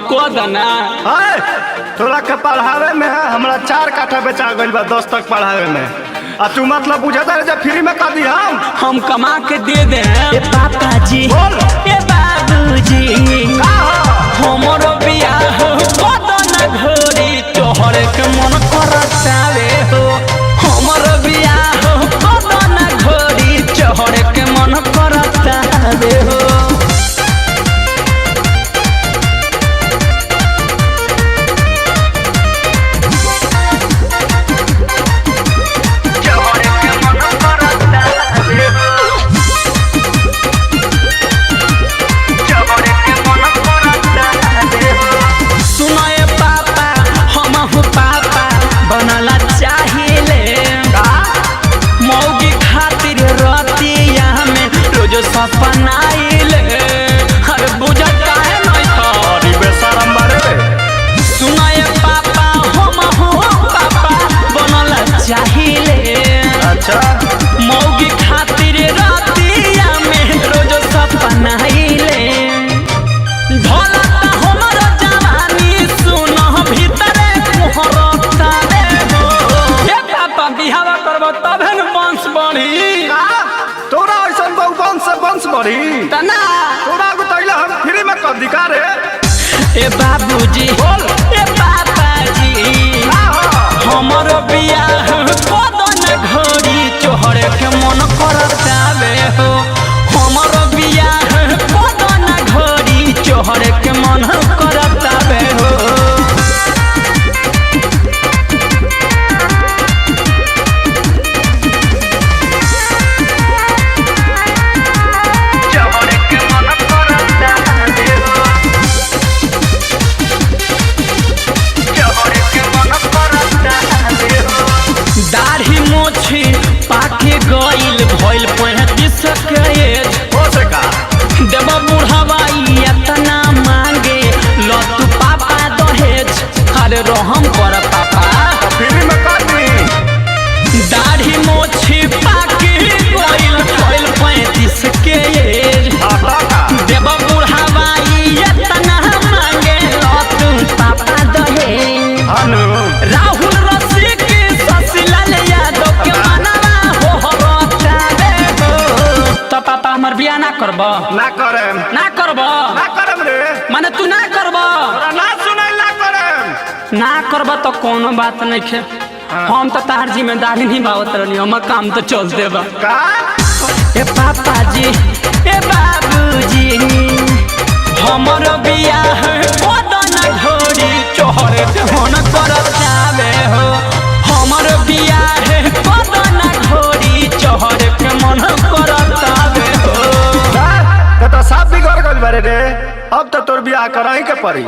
को दना तोरा के पढ़ावे में हमरा 4 काठा बेचा गइल बा 10 तक पढ़ावे में आ तू मतलब बुझता है जब फ्री में कर दी हम कमा के दे दे। ए पापा जी बोल ए बाबूजी हमरो बियाह को दना घोड़ी तोहर के मन करतावे हो। हमरो बियाह को दना घोड़ी तोहर के मन करतावे हो। सपनाइले हर बुझत काहे नहीं था अरे बेशरम बारे सुनाए पापा हम हो पापा बनल चाहिए। अच्छा मौगी खातिर रातिया में रोज सपनाइले ढोला हमर जवानी सुन भीतरे मोहरता रे हो। हे पापा बिहावा करब तबे न वंश बढ़ी। तोरा ऐसा वंश बढ़ी तना तोरा को तैला हम फ्री में कर दी का रे। ए बाबूजी बोल ए पापाजी हमरो बियाह को दना घोड़ी तोहर के मन करतावे हो। हमरो बियाह को दना घोड़ी तोहर के मन करतावे हो। दाढ़ी मोछी पाके गइल भइल 35 के एज हो सका देव बुढ़ावाई इतना मांगे लो तू पापा दहेज। अरे रहम कर पापा फ्री में कर दी दाढ़ी मोछी पाके गइल भइल 35 के एज देव बुढ़ावाई इतना मांगे लो तू पापा दहेज। राहुल रसिक ससिलाल यादव के मनवा हो रोतावे हो। तो पापा हमर बियाह ना करब ना करम ना करब ना करम रे माने तू ना करब तोरा ना सुनै ना करम ना करब तो कोनो बात नहीं खे। हम तो तार जिम्मेदारी नहीं बावत रहनी हमर काम तो चल देबा का ए पापा जी ए बाबूजी हमर बियाह को दना घोड़ी तोहर के मन करतावे हो। हमर बियाह को दना घोड़ी तोहर के मन करतावे हो। तो साफ बिगड़ गइल बारे रे अब तो तोर बियाह कराई के पड़ी।